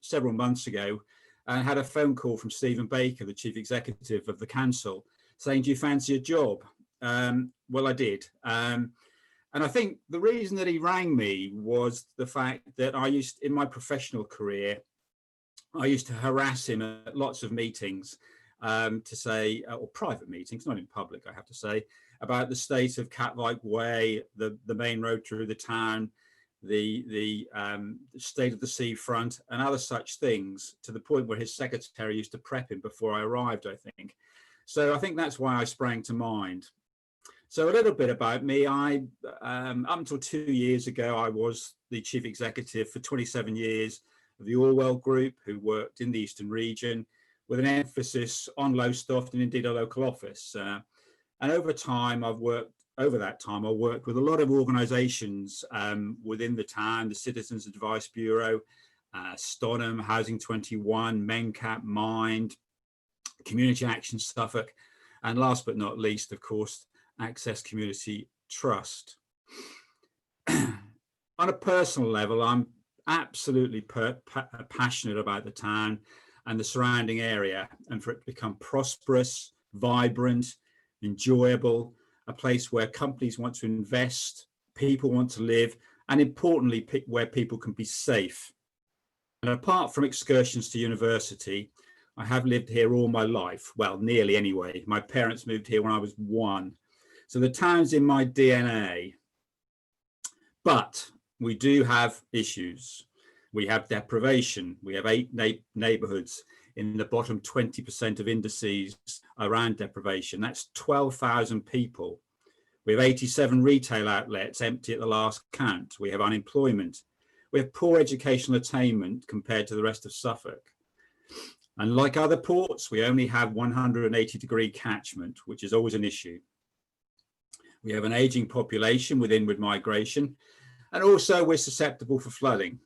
several months ago and had a phone call from Stephen Baker, the chief executive of the council, saying, "Do you fancy a job?" Well, I did. And I think the reason that he rang me was the fact that in my professional career, I used to harass him at lots of meetings to say, or private meetings, not in public, I have to say, about the state of Catvike Way, the main road through the town, the state of the seafront and other such things, to the point where his secretary used to prep him before I arrived, I think. So I think that's why I sprang to mind. So a little bit about me. Up until 2 years ago, I was the chief executive for 27 years of the Orwell Group, who worked in the Eastern region, with an emphasis on Lowestoft and indeed a local office. And over that time, I've worked with a lot of organisations within the town, the Citizens Advice Bureau, Stonham, Housing 21, Mencap, Mind, Community Action Suffolk, and last but not least, of course, Access Community Trust. On a personal level, I'm absolutely passionate about the town and the surrounding area, and for it to become prosperous, vibrant, enjoyable, a place where companies want to invest, people want to live, and importantly, where people can be safe. And apart from excursions to university, I have lived here all my life. Well, nearly anyway. My parents moved here when I was 1. So the town's in my DNA. But we do have issues. We have deprivation. We have 8 neighbourhoods in the bottom 20% of indices around deprivation. That's 12,000 people. We have 87 retail outlets empty at the last count. We have unemployment. We have poor educational attainment compared to the rest of Suffolk. And like other ports, we only have 180-degree catchment, which is always an issue. We have an aging population with inward migration, and also we're susceptible for flooding.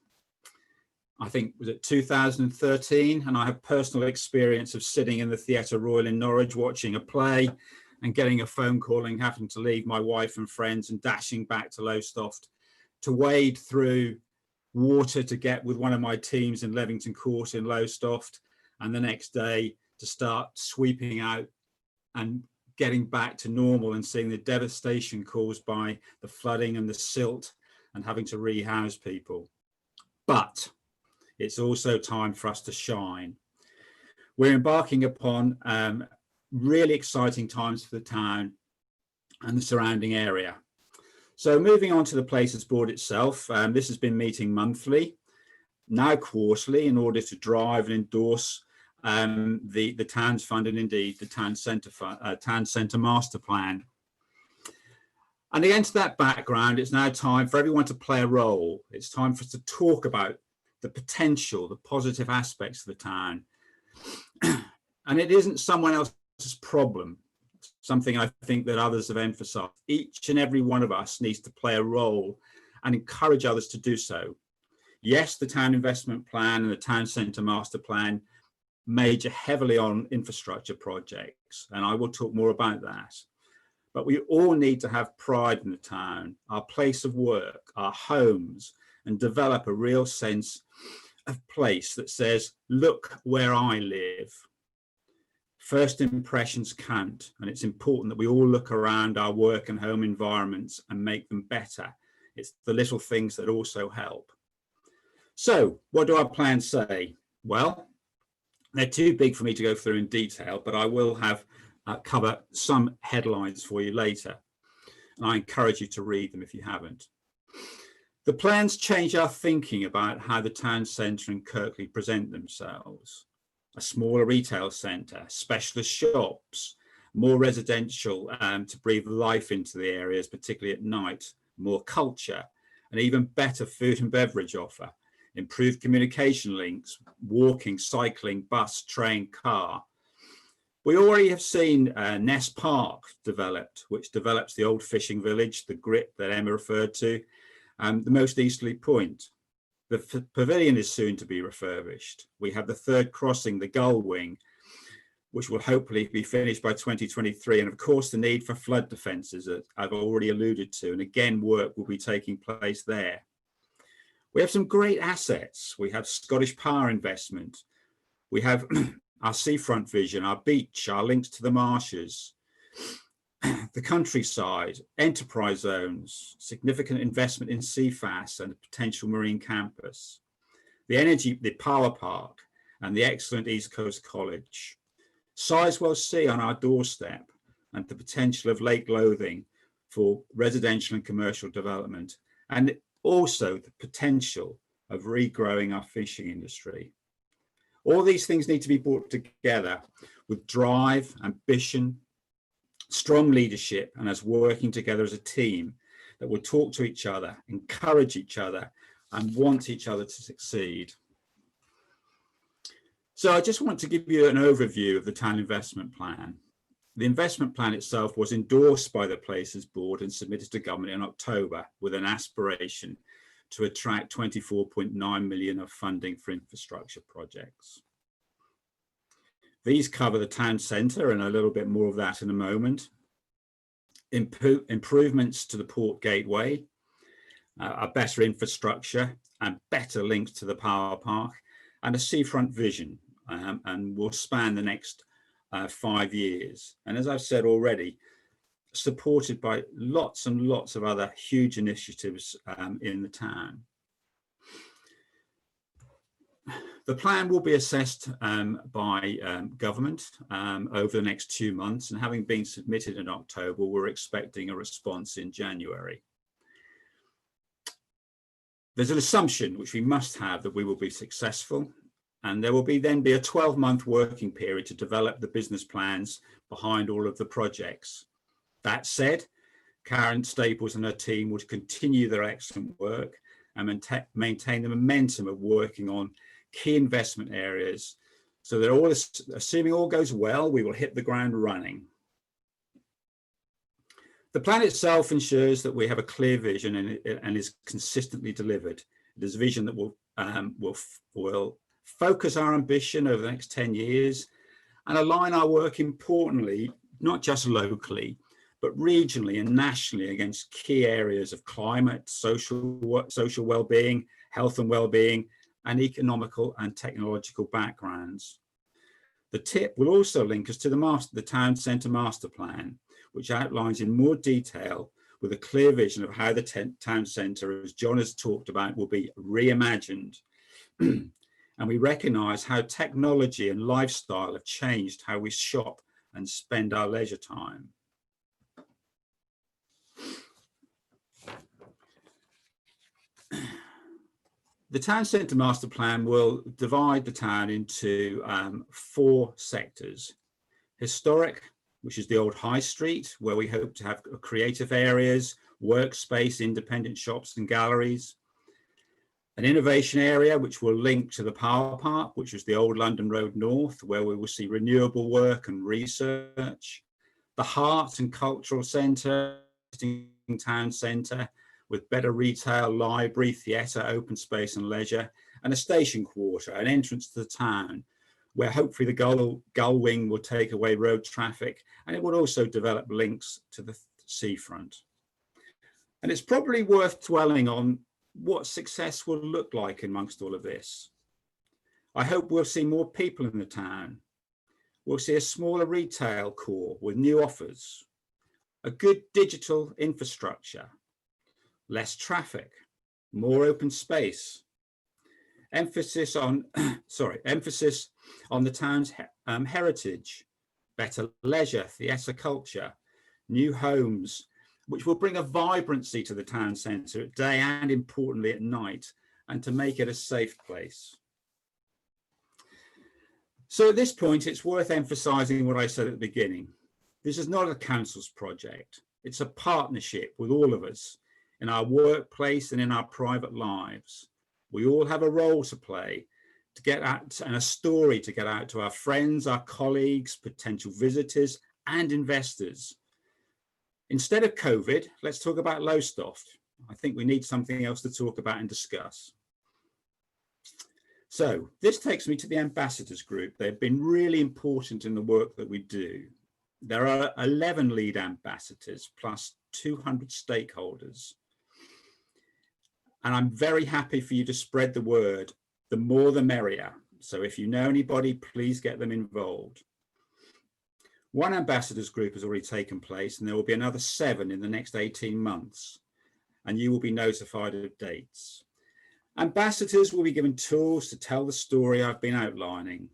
I think, was it 2013? And I have personal experience of sitting in the Theatre Royal in Norwich watching a play and getting a phone call and having to leave my wife and friends and dashing back to Lowestoft to wade through water to get with one of my teams in Levington Court in Lowestoft, and the next day to start sweeping out and getting back to normal and seeing the devastation caused by the flooding and the silt and having to rehouse people. But it's also time for us to shine. We're embarking upon really exciting times for the town and the surrounding area. So moving on to the Places Board itself, this has been meeting monthly, now quarterly, in order to drive and endorse the Towns Fund and indeed the Town Centre Master Plan. And against that background, it's now time for everyone to play a role. It's time for us to talk about the potential, the positive aspects of the town. And it isn't someone else's problem, something I think that others have emphasised. Each and every one of us needs to play a role and encourage others to do so. Yes, the Town Investment Plan and the Town Centre Master Plan major heavily on infrastructure projects, and I will talk more about that. But we all need to have pride in the town, our place of work, our homes, and develop a real sense of place that says, look where I live. First impressions count, and it's important that we all look around our work and home environments and make them better. It's the little things that also help. So what do our plans say? Well, they're too big for me to go through in detail, but I will have cover some headlines for you later. And I encourage you to read them if you haven't. The plans change our thinking about how the town centre and Kirkley present themselves. A smaller retail centre, specialist shops, more residential to breathe life into the areas, particularly at night, more culture, and even better food and beverage offer, improved communication links, walking, cycling, bus, train, car. We already have seen Ness Park developed, which develops the old fishing village, the grip that Emma referred to, the most easterly point. The pavilion is soon to be refurbished. We have the third crossing, the Gull Wing, which will hopefully be finished by 2023. And of course, the need for flood defences, that I've already alluded to. And again, work will be taking place there. We have some great assets. We have Scottish Power investment. We have our seafront vision, our beach, our links to the marshes, the countryside, enterprise zones, significant investment in CFAS and a potential marine campus, the power park, and the excellent East Coast College. Sizewell Sea on our doorstep, and the potential of Lake Lothing for residential and commercial development, and also the potential of regrowing our fishing industry. All these things need to be brought together with drive, ambition, strong leadership, and us working together as a team that will talk to each other, encourage each other, and want each other to succeed. So I just want to give you an overview of the Town Investment Plan. The investment plan itself was endorsed by the Places Board and submitted to government in October with an aspiration to attract 24.9 million of funding for infrastructure projects. These cover the town centre, and a little bit more of that in a moment. Improvements to the Port Gateway, a better infrastructure and better links to the power park, and a seafront vision, and will span the next 5 years. And as I've said already, supported by lots and lots of other huge initiatives in the town. The plan will be assessed by government over the next 2 months, and having been submitted in October, we're expecting a response in January. There's an assumption which we must have that we will be successful, and there will then be a 12-month working period to develop the business plans behind all of the projects. That said, Karen Staples and her team would continue their excellent work and maintain the momentum of working on key investment areas So they're all, assuming all goes well, we will hit the ground running. The plan itself ensures that we have a clear vision and is consistently delivered. It is a vision that will focus our ambition over the next 10 years and align our work, importantly, not just locally, but regionally and nationally against key areas of climate, social well-being, health and well-being, and economical and technological backgrounds. The tip will also link us to the Town Centre Master Plan, which outlines in more detail with a clear vision of how the town centre, as John has talked about, will be reimagined. And we recognise how technology and lifestyle have changed how we shop and spend our leisure time. The Town Centre Master Plan will divide the town into 4 sectors. Historic, which is the old High Street, where we hope to have creative areas, workspace, independent shops and galleries. An innovation area, which will link to the Power Park, which is the old London Road North, where we will see renewable work and research. The Heart and Cultural Centre, town centre, with better retail, library, theatre, open space and leisure, and a station quarter, an entrance to the town, where hopefully the Gull Wing will take away road traffic, and it will also develop links to the seafront. And it's probably worth dwelling on what success will look like amongst all of this. I hope we'll see more people in the town. We'll see a smaller retail core with new offers, a good digital infrastructure, less traffic, more open space, emphasis on the town's heritage, better leisure, theatre culture, new homes, which will bring a vibrancy to the town centre at day and importantly at night, and to make it a safe place. So at this point, it's worth emphasising what I said at the beginning. This is not a council's project. It's a partnership with all of us in our workplace and in our private lives. We all have a role to play to get out and a story to get out to our friends, our colleagues, potential visitors and investors. Instead of COVID, let's talk about Lowestoft. I think we need something else to talk about and discuss. So this takes me to the ambassadors group. They've been really important in the work that we do. There are 11 lead ambassadors plus 200 stakeholders. And I'm very happy for you to spread the word. The more the merrier. So if you know anybody, please get them involved. One ambassadors group has already taken place, and there will be another 7 in the next 18 months. And you will be notified of dates. Ambassadors will be given tools to tell the story I've been outlining.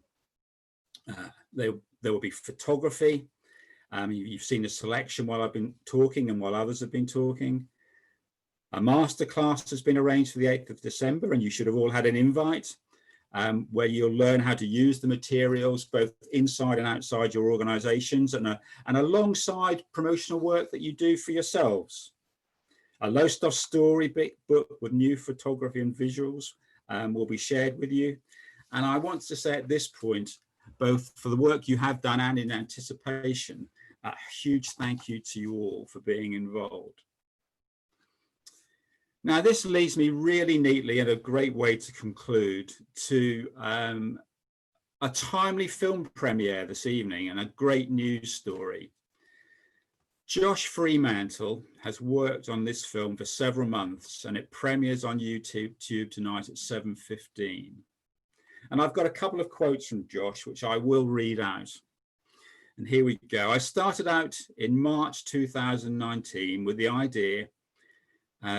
There will be photography. You've seen the selection while I've been talking and while others have been talking. A masterclass has been arranged for the 8th of December, and you should have all had an invite, where you'll learn how to use the materials both inside and outside your organisations, and alongside promotional work that you do for yourselves. A Lowestoft story book with new photography and visuals will be shared with you. And I want to say at this point, both for the work you have done and in anticipation, a huge thank you to you all for being involved. Now, this leads me really neatly and a great way to conclude to a timely film premiere this evening and a great news story. Josh Fremantle has worked on this film for several months, and it premieres on YouTube tonight at 7:15. And I've got a couple of quotes from Josh, which I will read out. And here we go. I started out in March 2019 with the idea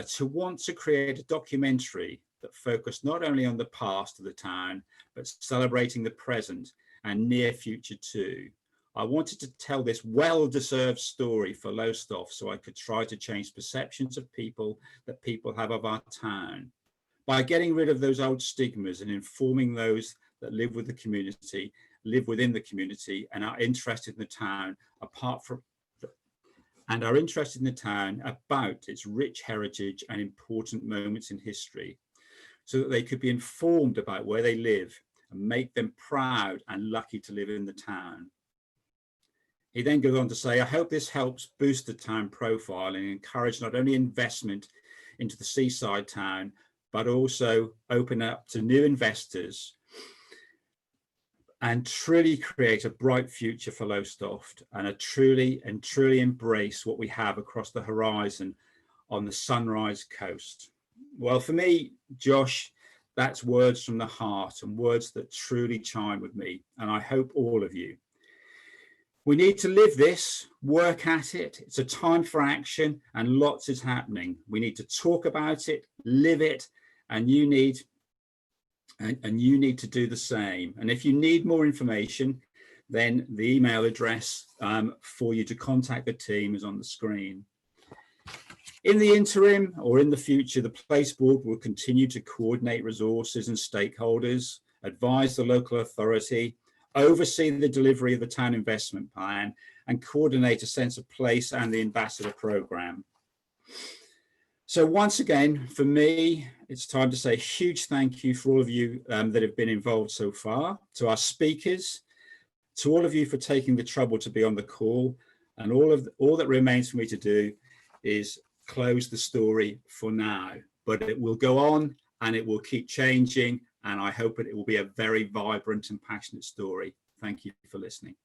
to want to create a documentary that focused not only on the past of the town, but celebrating the present and near future too. I wanted to tell this well-deserved story for Lowestoft so I could try to change perceptions of people that people have of our town by getting rid of those old stigmas and informing those that live within the community and are interested in the town about its rich heritage and important moments in history, so that they could be informed about where they live and make them proud and lucky to live in the town. He then goes on to say, I hope this helps boost the town profile and encourage not only investment into the seaside town, but also open up to new investors and truly create a bright future for Lowestoft and truly embrace what we have across the horizon on the Sunrise Coast. Well, for me, Josh, that's words from the heart and words that truly chime with me, and I hope all of you. We need to live this, work at it. It's a time for action and lots is happening. We need to talk about it, live it, and you need to do the same. And if you need more information, then the email address for you to contact the team is on the screen. In the interim or in the future, the Place Board will continue to coordinate resources and stakeholders, advise the local authority, oversee the delivery of the town investment plan, and coordinate a sense of place and the ambassador programme. So once again, for me, it's time to say a huge thank you for all of you that have been involved so far, to our speakers, to all of you for taking the trouble to be on the call, and all that remains for me to do is close the story for now, but it will go on and it will keep changing, and I hope it will be a very vibrant and passionate story. Thank you for listening.